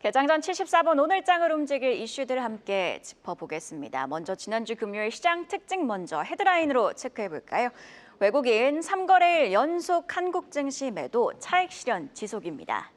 개장 전 74분 오늘장을 움직일 이슈들 함께 짚어보겠습니다. 먼저 지난주 금요일 시장 특징 먼저 헤드라인으로 체크해볼까요? 외국인 3거래일 연속 한국 증시 매도 차익 실현 지속입니다.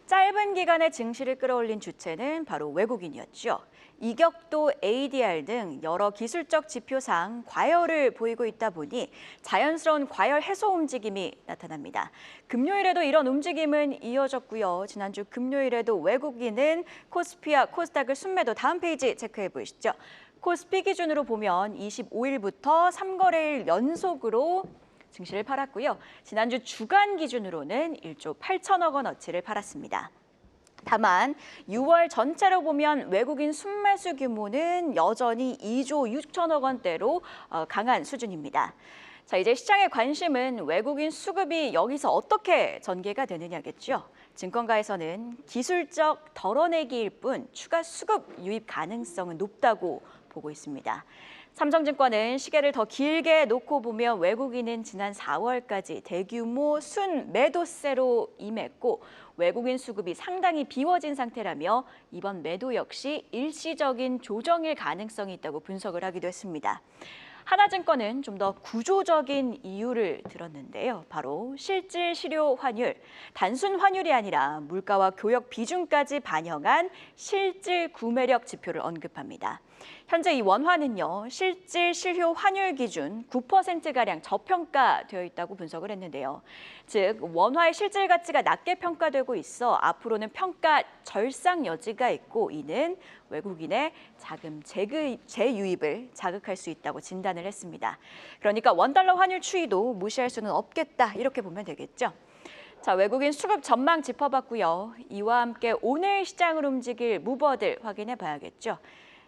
짧은 기간의 증시를 끌어올린 주체는 바로 외국인이었죠. 이격도, ADR 등 여러 기술적 지표상 과열을 보이고 있다 보니 자연스러운 과열 해소 움직임이 나타납니다. 금요일에도 이런 움직임은 이어졌고요. 지난주 금요일에도 외국인은 코스피와 코스닥을 순매도. 다음 페이지 체크해 보시죠. 코스피 기준으로 보면 25일부터 3거래일 연속으로 증시를 팔았고요. 지난주 주간 기준으로는 1조 8천억 원어치를 팔았습니다. 다만 6월 전체로 보면 외국인 순매수 규모는 여전히 2조 6천억 원대로 강한 수준입니다. 자, 이제 시장의 관심은 외국인 수급이 여기서 어떻게 전개가 되느냐겠죠. 증권가에서는 기술적 덜어내기일 뿐 추가 수급 유입 가능성은 높다고 보고 있습니다. 삼성증권은 시계를 더 길게 놓고 보면 외국인은 지난 4월까지 대규모 순매도세로 임했고 외국인 수급이 상당히 비워진 상태라며 이번 매도 역시 일시적인 조정일 가능성이 있다고 분석을 하기도 했습니다. 하나증권은 좀 더 구조적인 이유를 들었는데요. 바로 실질 실효 환율, 단순 환율이 아니라 물가와 교역 비중까지 반영한 실질 구매력 지표를 언급합니다. 현재 이 원화는요, 실질 실효 환율 기준 9%가량 저평가되어 있다고 분석을 했는데요. 즉, 원화의 실질 가치가 낮게 평가되고 있어 앞으로는 평가 절상 여지가 있고 이는 외국인의 자금 재유입을 자극할 수 있다고 진단을 했습니다. 그러니까 원달러 환율 추이도 무시할 수는 없겠다, 이렇게 보면 되겠죠. 자, 외국인 수급 전망 짚어봤고요. 이와 함께 오늘 시장을 움직일 무버들 확인해 봐야겠죠.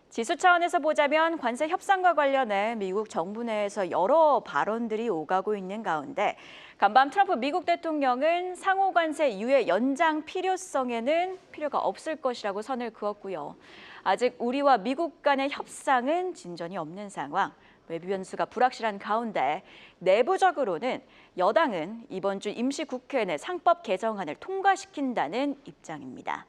지수 차원에서 보자면 관세 협상과 관련해 미국 정부 내에서 여러 발언들이 오가고 있는 가운데 간밤 트럼프 미국 대통령은 상호 관세 유예 연장 필요성에는 필요가 없을 것이라고 선을 그었고요. 아직 우리와 미국 간의 협상은 진전이 없는 상황. 외부 변수가 불확실한 가운데 내부적으로는 여당은 이번 주 임시국회 내 상법 개정안을 통과시킨다는 입장입니다.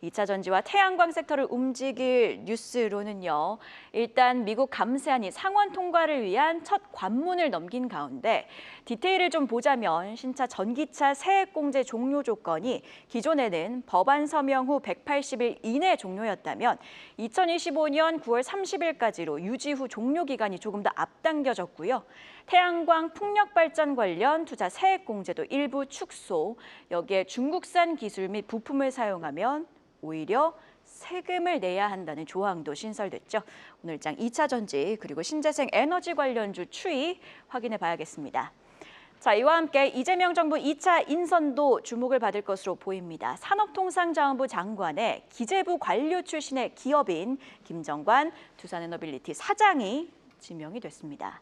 2차 전지와 태양광 섹터를 움직일 뉴스로는요. 일단 미국 감세안이 상원 통과를 위한 첫 관문을 넘긴 가운데 디테일을 좀 보자면 신차 전기차 세액공제 종료 조건이 기존에는 법안 서명 후 180일 이내 종료였다면 2025년 9월 30일까지로 유지 후 종료 기간이 조금 더 앞당겨졌고요. 태양광 풍력 발전 관련 투자 세액공제도 일부 축소, 여기에 중국산 기술 및 부품을 사용하면 오히려 세금을 내야 한다는 조항도 신설됐죠. 오늘장 2차 전지 그리고 신재생 에너지 관련주 추이 확인해 봐야겠습니다. 자, 이와 함께 이재명 정부 2차 인선도 주목을 받을 것으로 보입니다. 산업통상자원부 장관의 기재부 관료 출신의 기업인 김정관 두산에너빌리티 사장이 지명이 됐습니다.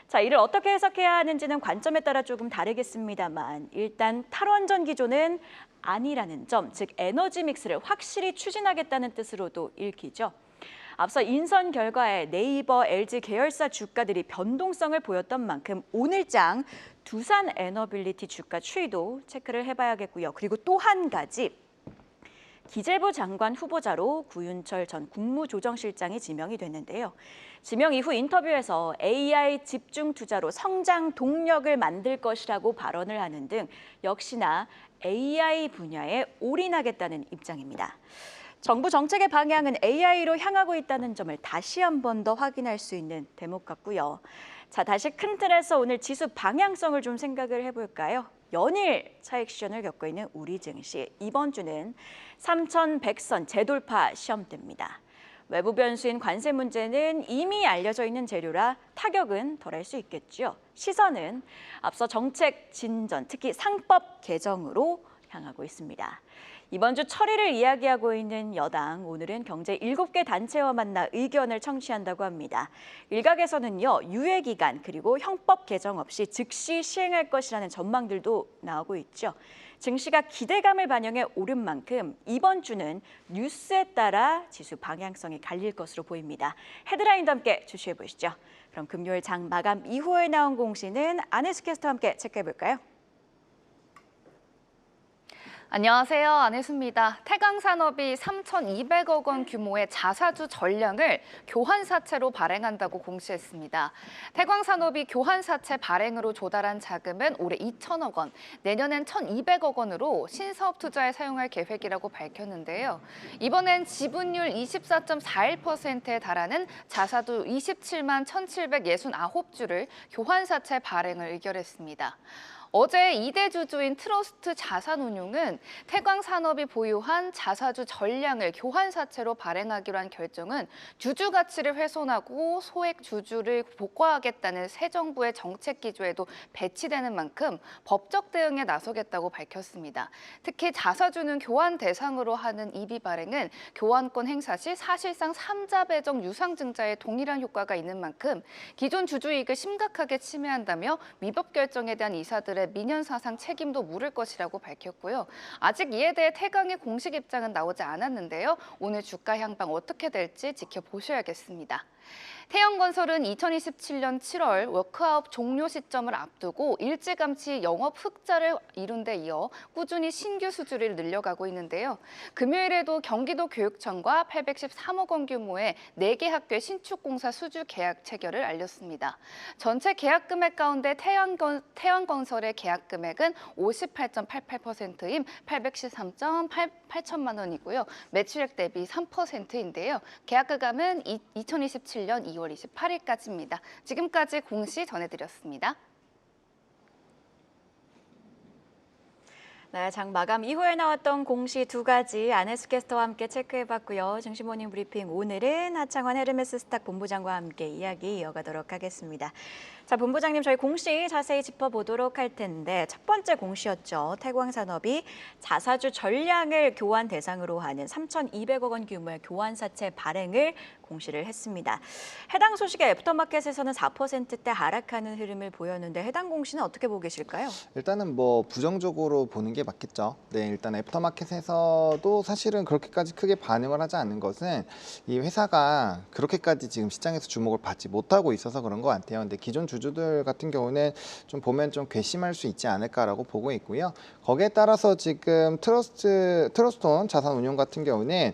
자, 이를 어떻게 해석해야 하는지는 관점에 따라 조금 다르겠습니다만 일단 탈원전 기조는 아니라는 점, 즉 에너지 믹스를 확실히 추진하겠다는 뜻으로도 읽히죠. 앞서 인선 결과에 네이버, LG 계열사 주가들이 변동성을 보였던 만큼 오늘장 두산에너빌리티 주가 추이도 체크를 해봐야겠고요. 그리고 또 한 가지. 기재부 장관 후보자로 구윤철 전 국무조정실장이 지명이 됐는데요. 지명 이후 인터뷰에서 AI 집중 투자로 성장 동력을 만들 것이라고 발언을 하는 등 역시나 AI 분야에 올인하겠다는 입장입니다. 정부 정책의 방향은 AI로 향하고 있다는 점을 다시 한 번 더 확인할 수 있는 대목 같고요. 자, 다시 큰 틀에서 오늘 지수 방향성을 좀 생각을 해볼까요? 연일 차익 실현을 겪고 있는 우리 증시, 이번 주는 3,100선 재돌파 시험대입니다. 외부 변수인 관세 문제는 이미 알려져 있는 재료라 타격은 덜할 수 있겠죠. 시선은 앞서 정책 진전, 특히 상법 개정으로 향하고 있습니다. 이번 주 처리를 이야기하고 있는 여당, 오늘은 경제 7개 단체와 만나 의견을 청취한다고 합니다. 일각에서는요, 유예 기간 그리고 형법 개정 없이 즉시 시행할 것이라는 전망들도 나오고 있죠. 증시가 기대감을 반영해 오른 만큼 이번 주는 뉴스에 따라 지수 방향성이 갈릴 것으로 보입니다. 헤드라인도 함께 주시해 보시죠. 그럼 금요일 장 마감 이후에 나온 공시는 안혜수 캐스터와 함께 체크해 볼까요? 안녕하세요. 안혜수입니다. 태광산업이 3,200억 원 규모의 자사주 전량을 교환사채로 발행한다고 공시했습니다. 태광산업이 교환사채 발행으로 조달한 자금은 올해 2천억 원, 내년엔 1,200억 원으로 신사업 투자에 사용할 계획이라고 밝혔는데요. 이번엔 지분율 24.41%에 달하는 자사주 27만 1,769주를 교환사채 발행을 의결했습니다. 어제 2대 주주인 트러스트 자산운용은 태광산업이 보유한 자사주 전량을 교환사채로 발행하기로 한 결정은 주주 가치를 훼손하고 소액 주주를 복구하겠다는 새 정부의 정책 기조에도 배치되는 만큼 법적 대응에 나서겠다고 밝혔습니다. 특히 자사주는 교환 대상으로 하는 이비 발행은 교환권 행사 시 사실상 3자 배정 유상증자에 동일한 효과가 있는 만큼 기존 주주 이익을 심각하게 침해한다며 위법 결정에 대한 이사들의 민연사상 책임도 물을 것이라고 밝혔고요. 아직 이에 대해 태광의 공식 입장은 나오지 않았는데요. 오늘 주가 향방 어떻게 될지 지켜보셔야겠습니다. 태영건설은 2027년 7월 워크아웃 종료 시점을 앞두고 일찌감치 영업 흑자를 이룬 데 이어 꾸준히 신규 수주를 늘려가고 있는데요. 금요일에도 경기도 교육청과 813억 원 규모의 4개 학교의 신축공사 수주 계약 체결을 알렸습니다. 전체 계약 금액 가운데 태영건설의 계약 금액은 58.88%인 813.8천만 원이고요. 매출액 대비 3%인데요. 계약 기간은 2027년 2월 28일까지입니다. 지금까지 공시 전해드렸습니다. 네, 장 마감 이후에 나왔던 공시 2가지 안혜수 캐스터와 함께 체크해봤고요. 증시모닝 브리핑 오늘은 하창원 헤르메스 스탁 본부장과 함께 이야기 이어가도록 하겠습니다. 자, 본부장님 저희 공시 자세히 짚어보도록 할 텐데 첫 번째 공시였죠. 태광산업이 자사주 전량을 교환 대상으로 하는 3,200억 원 규모의 교환사채 발행을 공시를 했습니다. 해당 소식에 애프터마켓에서는 4%대 하락하는 흐름을 보였는데 해당 공시는 어떻게 보고 계실까요? 일단은 뭐 부정적으로 보는 게 맞겠죠. 네, 일단 애프터마켓에서도 사실은 그렇게까지 크게 반응을 하지 않는 것은 이 회사가 그렇게까지 지금 시장에서 주목을 받지 못하고 있어서 그런 것 같아요. 근데 기존 주주들 같은 경우는 좀 보면 좀 괘씸할 수 있지 않을까라고 보고 있고요. 거기에 따라서 지금 트러스톤 자산운용 같은 경우는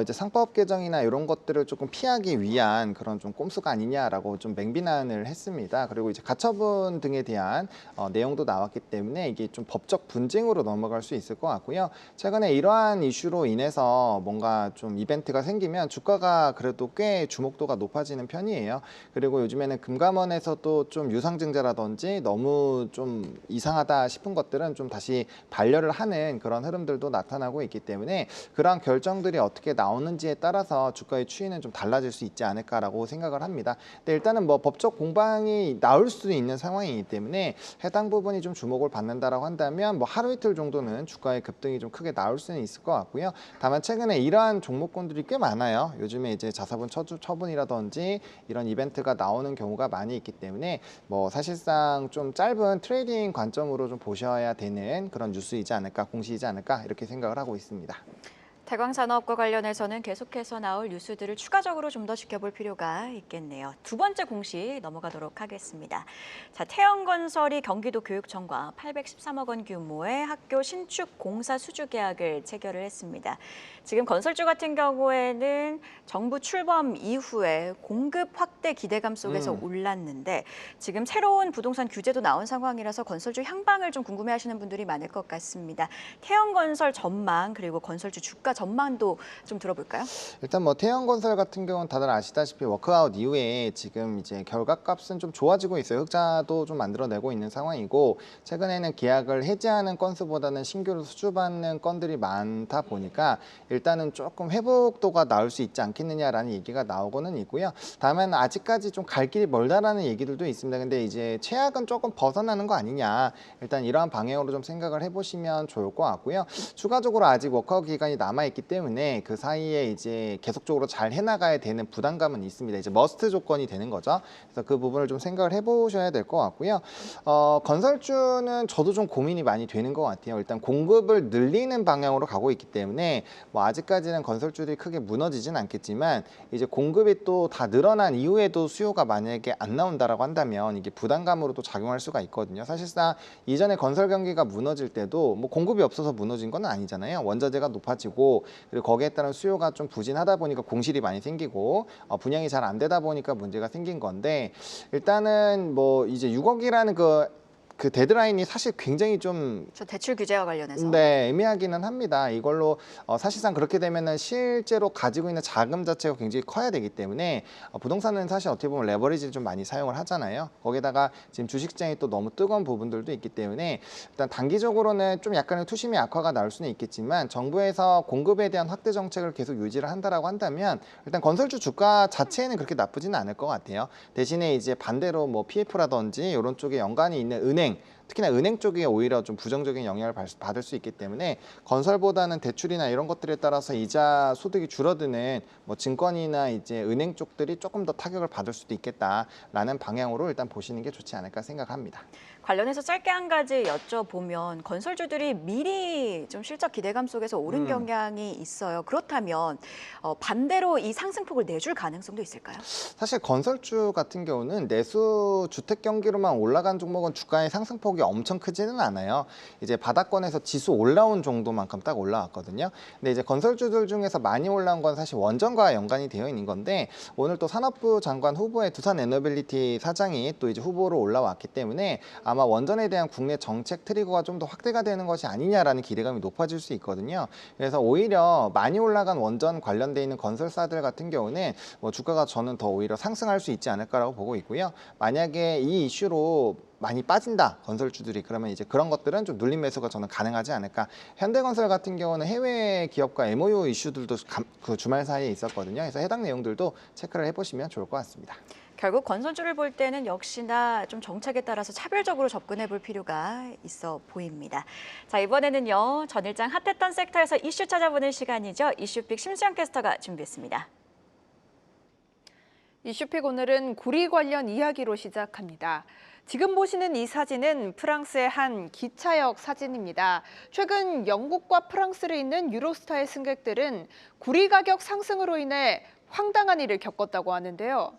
이제 상법 개정이나 이런 것들을 조금 피하기 위한 그런 좀 꼼수가 아니냐라고 좀 맹비난을 했습니다. 그리고 이제 가처분 등에 대한 내용도 나왔기 때문에 이게 좀 법적 분쟁으로 넘어갈 수 있을 것 같고요. 최근에 이러한 이슈로 인해서 뭔가 좀 이벤트가 생기면 주가가 그래도 꽤 주목도가 높아지는 편이에요. 그리고 요즘에는 금감원에서도 좀 유상증자라든지 너무 좀 이상하다 싶은 것들은 좀 다시 반려를 하는 그런 흐름들도 나타나고 있기 때문에 그러한 결정들이 어떻게 나오는지에 따라서 주가의 추이는 좀 달라질 수 있지 않을까라고 생각을 합니다. 근데 일단은 뭐 법적 공방이 나올 수도 있는 상황이기 때문에 해당 부분이 좀 주목을 받는다라고 한다면 뭐 하루 이틀 정도는 주가의 급등이 좀 크게 나올 수는 있을 것 같고요. 다만 최근에 이러한 종목군들이 꽤 많아요. 요즘에 이제 자사분 처분이라든지 이런 이벤트가 나오는 경우가 많이 있기 때문에 뭐 사실상 좀 짧은 트레이딩 관점으로 좀 보셔야 되는 그런 뉴스이지 않을까, 공시이지 않을까 이렇게 생각을 하고 있습니다. 태광산업과 관련해서는 계속해서 나올 뉴스들을 추가적으로 좀 더 지켜볼 필요가 있겠네요. 두 번째 공시 넘어가도록 하겠습니다. 자, 태영건설이 경기도 교육청과 813억 원 규모의 학교 신축 공사 수주 계약을 체결을 했습니다. 지금 건설주 같은 경우에는 정부 출범 이후에 공급 확대 기대감 속에서 올랐는데 지금 새로운 부동산 규제도 나온 상황이라서 건설주 향방을 좀 궁금해하시는 분들이 많을 것 같습니다. 태영건설 전망 그리고 건설주 주가 전망도 좀 들어볼까요? 일단 뭐 태영건설 같은 경우는 다들 아시다시피 워크아웃 이후에 지금 이제 결과값은 좀 좋아지고 있어요. 흑자도 좀 만들어내고 있는 상황이고 최근에는 계약을 해지하는 건수보다는 신규로 수주받는 건들이 많다 보니까 일단은 조금 회복도가 나올 수 있지 않겠느냐라는 얘기가 나오고는 있고요. 다만 아직까지 좀 갈 길이 멀다라는 얘기들도 있습니다. 근데 이제 최악은 조금 벗어나는 거 아니냐. 일단 이러한 방향으로 좀 생각을 해보시면 좋을 것 같고요. 추가적으로 아직 워크아웃 기간이 남아 있기 때문에 그 사이에 이제 계속적으로 잘 해나가야 되는 부담감은 있습니다. 이제 머스트 조건이 되는 거죠. 그래서 그 부분을 좀 생각을 해보셔야 될 것 같고요. 건설주는 저도 좀 고민이 많이 되는 것 같아요. 일단 공급을 늘리는 방향으로 가고 있기 때문에 뭐 아직까지는 건설주들이 크게 무너지진 않겠지만 이제 공급이 또 다 늘어난 이후에도 수요가 만약에 안 나온다라고 한다면 이게 부담감으로 또 작용할 수가 있거든요. 사실상 이전에 건설 경기가 무너질 때도 뭐 공급이 없어서 무너진 건 아니잖아요. 원자재가 높아지고 그리고 거기에 따른 수요가 좀 부진하다 보니까 공실이 많이 생기고 분양이 잘 안 되다 보니까 문제가 생긴 건데 일단은 뭐 이제 6억이라는 그 데드라인이 사실 굉장히 좀 저 대출 규제와 관련해서. 네, 애매하기는 합니다. 이걸로 사실상 그렇게 되면은 실제로 가지고 있는 자금 자체가 굉장히 커야 되기 때문에 부동산은 사실 어떻게 보면 레버리지를 좀 많이 사용을 하잖아요. 거기다가 지금 주식시장이 또 너무 뜨거운 부분들도 있기 때문에 일단 단기적으로는 좀 약간의 투심의 악화가 나올 수는 있겠지만 정부에서 공급에 대한 확대 정책을 계속 유지를 한다라고 한다면 일단 건설주 주가 자체는 그렇게 나쁘지는 않을 것 같아요. 대신에 이제 반대로 뭐 PF라든지 이런 쪽에 연관이 있는 은행 특히나 은행 쪽에 오히려 좀 부정적인 영향을 받을 수 있기 때문에 건설보다는 대출이나 이런 것들에 따라서 이자 소득이 줄어드는 뭐 증권이나 이제 은행 쪽들이 조금 더 타격을 받을 수도 있겠다라는 방향으로 일단 보시는 게 좋지 않을까 생각합니다. 관련해서 짧게 한 가지 여쭤보면 건설주들이 미리 좀 실적 기대감 속에서 오른 경향이 있어요. 그렇다면 반대로 이 상승폭을 내줄 가능성도 있을까요? 사실 건설주 같은 경우는 내수 주택 경기로만 올라간 종목은 주가의 상승폭이 엄청 크지는 않아요. 이제 바닥권에서 지수 올라온 정도만큼 딱 올라왔거든요. 근데 이제 건설주들 중에서 많이 올라온 건 사실 원전과 연관이 되어 있는 건데 오늘 또 산업부 장관 후보의 두산 에너빌리티 사장이 또 이제 후보로 올라왔기 때문에 아마 원전에 대한 국내 정책 트리거가 좀 더 확대가 되는 것이 아니냐라는 기대감이 높아질 수 있거든요. 그래서 오히려 많이 올라간 원전 관련돼 있는 건설사들 같은 경우는 뭐 주가가 저는 더 오히려 상승할 수 있지 않을까라고 보고 있고요. 만약에 이 이슈로 많이 빠진다 건설주들이 그러면 이제 그런 것들은 좀 눌림 매수가 저는 가능하지 않을까. 현대건설 같은 경우는 해외 기업과 MOU 이슈들도 그 주말 사이에 있었거든요. 그래서 해당 내용들도 체크를 해보시면 좋을 것 같습니다. 결국 건설주를 볼 때는 역시나 좀 정책에 따라서 차별적으로 접근해 볼 필요가 있어 보입니다. 자, 이번에는요. 전일장 핫했던 섹터에서 이슈 찾아보는 시간이죠. 이슈픽 심수영 캐스터가 준비했습니다. 이슈픽 오늘은 구리 관련 이야기로 시작합니다. 지금 보시는 이 사진은 프랑스의 한 기차역 사진입니다. 최근 영국과 프랑스를 잇는 유로스타의 승객들은 구리 가격 상승으로 인해 황당한 일을 겪었다고 하는데요.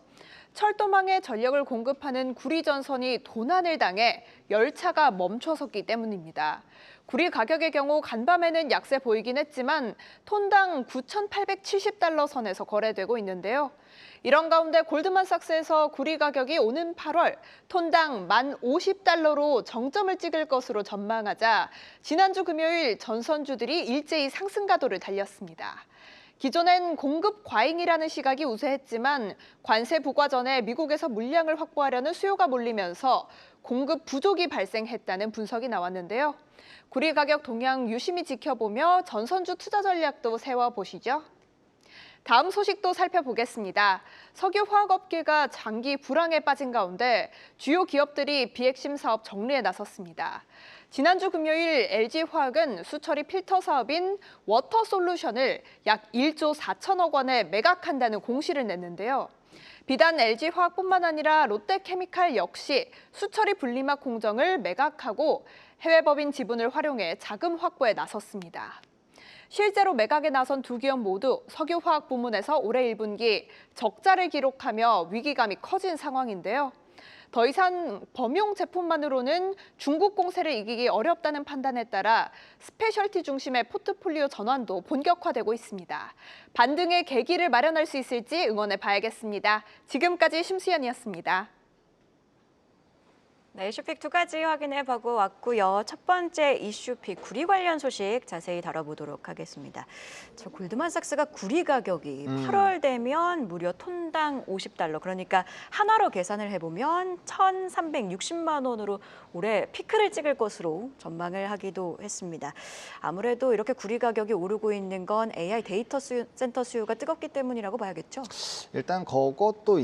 철도망에 전력을 공급하는 구리 전선이 도난을 당해 열차가 멈춰섰기 때문입니다. 구리 가격의 경우 간밤에는 약세 보이긴 했지만 톤당 9,870달러 선에서 거래되고 있는데요. 이런 가운데 골드만삭스에서 구리 가격이 오는 8월 톤당 1,050달러로 정점을 찍을 것으로 전망하자 지난주 금요일 전선주들이 일제히 상승 가도를 달렸습니다. 기존엔 공급 과잉이라는 시각이 우세했지만 관세 부과 전에 미국에서 물량을 확보하려는 수요가 몰리면서 공급 부족이 발생했다는 분석이 나왔는데요. 구리 가격 동향 유심히 지켜보며 전선주 투자 전략도 세워보시죠. 다음 소식도 살펴보겠습니다. 석유화학업계가 장기 불황에 빠진 가운데 주요 기업들이 비핵심 사업 정리에 나섰습니다. 지난주 금요일 LG화학은 수처리 필터 사업인 워터솔루션을 약 1조 4천억 원에 매각한다는 공시를 냈는데요. 비단 LG화학뿐만 아니라 롯데케미칼 역시 수처리 분리막 공정을 매각하고 해외 법인 지분을 활용해 자금 확보에 나섰습니다. 실제로 매각에 나선 두 기업 모두 석유화학 부문에서 올해 1분기 적자를 기록하며 위기감이 커진 상황인데요. 더 이상 범용 제품만으로는 중국 공세를 이기기 어렵다는 판단에 따라 스페셜티 중심의 포트폴리오 전환도 본격화되고 있습니다. 반등의 계기를 마련할 수 있을지 응원해 봐야겠습니다. 지금까지 심수연이었습니다. 네, 이슈픽 두 가지 확인해 보고 왔고요. 첫 번째 이슈픽 구리 관련 소식 자세히 다뤄보도록 하겠습니다. 저 골드만삭스가 구리 가격이 8월 되면 무려 톤당 50달러, 그러니까 한화로 계산을 해보면 1,360만 원으로 올해 피크를 찍을 것으로 전망을 하기도 했습니다. 아무래도 이렇게 구리 가격이 오르고 있는 건 AI 데이터 센터 수요가 뜨겁기 때문이라고 봐야겠죠? 일단 그것도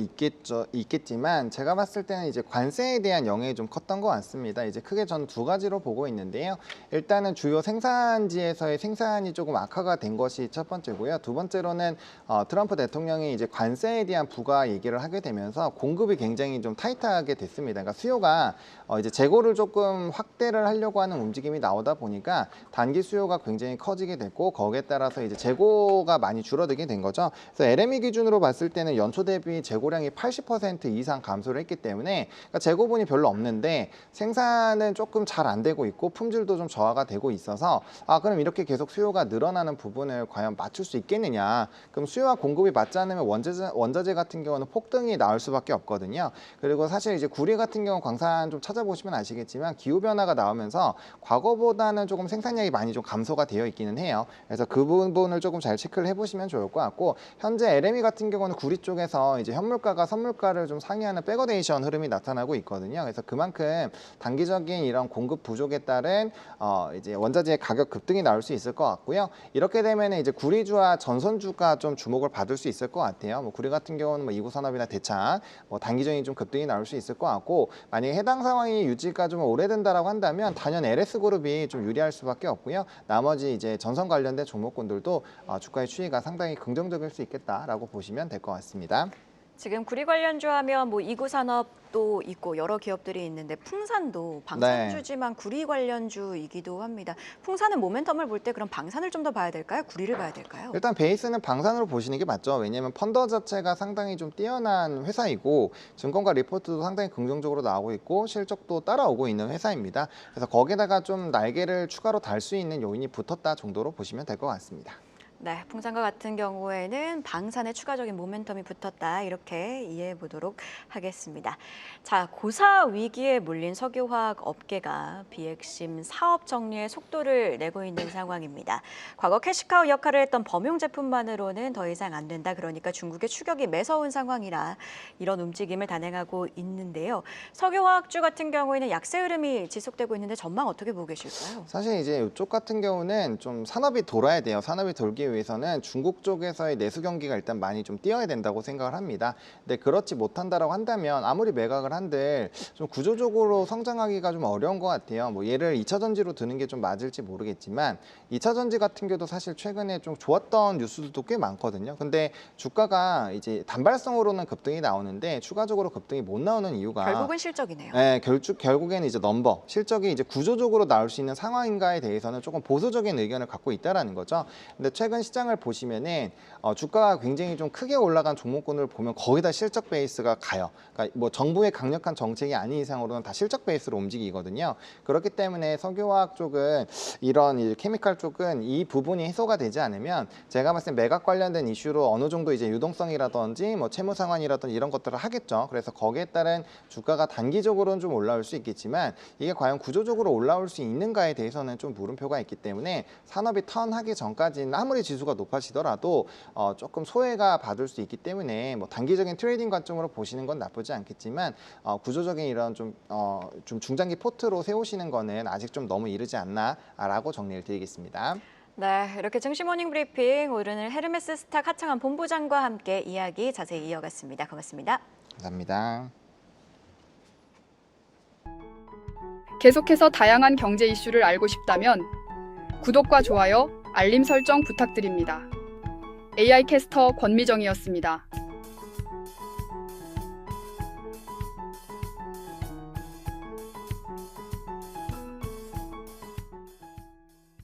있겠지만 제가 봤을 때는 이제 관세에 대한 영향이 좀 컸던 것 같습니다. 이제 크게 저는 두 가지로 보고 있는데요. 일단은 주요 생산지에서의 생산이 조금 악화가 된 것이 첫 번째고요. 두 번째로는 트럼프 대통령이 이제 관세에 대한 부과 얘기를 하게 되면서 공급이 굉장히 좀 타이트하게 됐습니다. 그러니까 수요가 이제 재고를 조금 확대를 하려고 하는 움직임이 나오다 보니까 단기 수요가 굉장히 커지게 됐고 거기에 따라서 이제 재고가 많이 줄어들게 된 거죠. 그래서 LME 기준으로 봤을 때는 연초 대비 재고량이 80% 이상 감소를 했기 때문에 그러니까 재고분이 별로 없는데 생산은 조금 잘 안 되고 있고 품질도 좀 저하가 되고 있어서 그럼 이렇게 계속 수요가 늘어나는 부분을 과연 맞출 수 있겠느냐. 그럼 수요와 공급이 맞지 않으면 원자재 같은 경우는 폭등이 나올 수밖에 없거든요. 그리고 사실 이제 구리 같은 경우 광산 좀 찾아보시면 아시겠지만 기후 변화가 나오면서 과거보다는 조금 생산량이 많이 좀 감소가 되어 있기는 해요. 그래서 그 부분을 조금 잘 체크를 해보시면 좋을 것 같고 현재 LME 같은 경우는 구리 쪽에서 이제 현물가가 선물가를 좀 상회하는 백어데이션 흐름이 나타나고 있거든요. 그래서 그만큼 단기적인 이런 공급 부족에 따른 이제 원자재의 가격 급등이 나올 수 있을 것 같고요. 이렇게 되면 이제 구리주와 전선주가 좀 주목을 받을 수 있을 것 같아요. 뭐 구리 같은 경우는 뭐 이구산업이나 대창 뭐 단기적인 좀 급등이 나올 수 있을 것 같고 만약에 해당 상황이 유지가 좀 오래된다라고 한다면 단연 LS그룹이 좀 유리할 수밖에 없고요. 나머지 이제 전선 관련된 종목군들도 주가의 추이가 상당히 긍정적일 수 있겠다라고 보시면 될 것 같습니다. 지금 구리 관련주 하면 뭐 이구산업도 있고 여러 기업들이 있는데 풍산도 방산주지만 구리 관련주이기도 합니다. 풍산은 모멘텀을 볼 때 그럼 방산을 좀 더 봐야 될까요? 구리를 봐야 될까요? 일단 베이스는 방산으로 보시는 게 맞죠. 왜냐하면 펀더 자체가 상당히 좀 뛰어난 회사이고 증권가 리포트도 상당히 긍정적으로 나오고 있고 실적도 따라오고 있는 회사입니다. 그래서 거기다가 좀 날개를 추가로 달 수 있는 요인이 붙었다 정도로 보시면 될 것 같습니다. 네, 풍산과 같은 경우에는 방산에 추가적인 모멘텀이 붙었다 이렇게 이해해 보도록 하겠습니다. 자, 고사 위기에 몰린 석유화학 업계가 비핵심 사업 정리에 속도를 내고 있는 상황입니다. 과거 캐시카우 역할을 했던 범용 제품만으로는 더 이상 안 된다. 그러니까 중국의 추격이 매서운 상황이라 이런 움직임을 단행하고 있는데요. 석유화학주 같은 경우에는 약세 흐름이 지속되고 있는데 전망 어떻게 보고 계실까요? 사실 이제 이쪽 같은 경우는 좀 산업이 돌아야 돼요. 산업이 돌기 위해서는 중국 쪽에서의 내수 경기가 일단 많이 좀 뛰어야 된다고 생각을 합니다. 근데 그렇지 못한다라고 한다면 아무리 매각을 한들 좀 구조적으로 성장하기가 좀 어려운 것 같아요. 뭐 얘를 2차 전지로 드는 게 좀 맞을지 모르겠지만 2차 전지 같은 경우도 사실 최근에 좀 좋았던 뉴스들도 꽤 많거든요. 근데 주가가 이제 단발성으로는 급등이 나오는데 추가적으로 급등이 못 나오는 이유가 결국은 실적이네요. 네, 결국에는 이제 넘버 실적이 이제 구조적으로 나올 수 있는 상황인가에 대해서는 조금 보수적인 의견을 갖고 있다라는 거죠. 근데 최근 시장을 보시면은 주가가 굉장히 좀 크게 올라간 종목군을 보면 거의 다 실적 베이스가 가요. 그러니까 뭐 정부의 강력한 정책이 아닌 이상으로는 다 실적 베이스로 움직이거든요. 그렇기 때문에 석유화학 쪽은 이런 이제 케미칼 쪽은 이 부분이 해소가 되지 않으면 제가 봤을 때 매각 관련된 이슈로 어느 정도 이제 유동성이라든지 뭐 채무 상환이라든지 이런 것들을 하겠죠. 그래서 거기에 따른 주가가 단기적으로는 좀 올라올 수 있겠지만 이게 과연 구조적으로 올라올 수 있는가에 대해서는 좀 물음표가 있기 때문에 산업이 턴하기 전까지는 아무리 지수가 높아지더라도 조금 소외가 받을 수 있기 때문에 뭐 단기적인 트레이딩 관점으로 보시는 건 나쁘지 않겠지만 구조적인 이런 좀 중장기 포트로 세우시는 거는 아직 좀 너무 이르지 않나라고 정리를 드리겠습니다. 네, 이렇게 증시 모닝 브리핑 오늘은 헤르메스 스탁 하창한 본부장과 함께 이야기 자세히 이어갔습니다. 고맙습니다. 감사합니다. 계속해서 다양한 경제 이슈를 알고 싶다면 구독과 좋아요, 알림 설정 부탁드립니다. AI 캐스터 권미정이었습니다.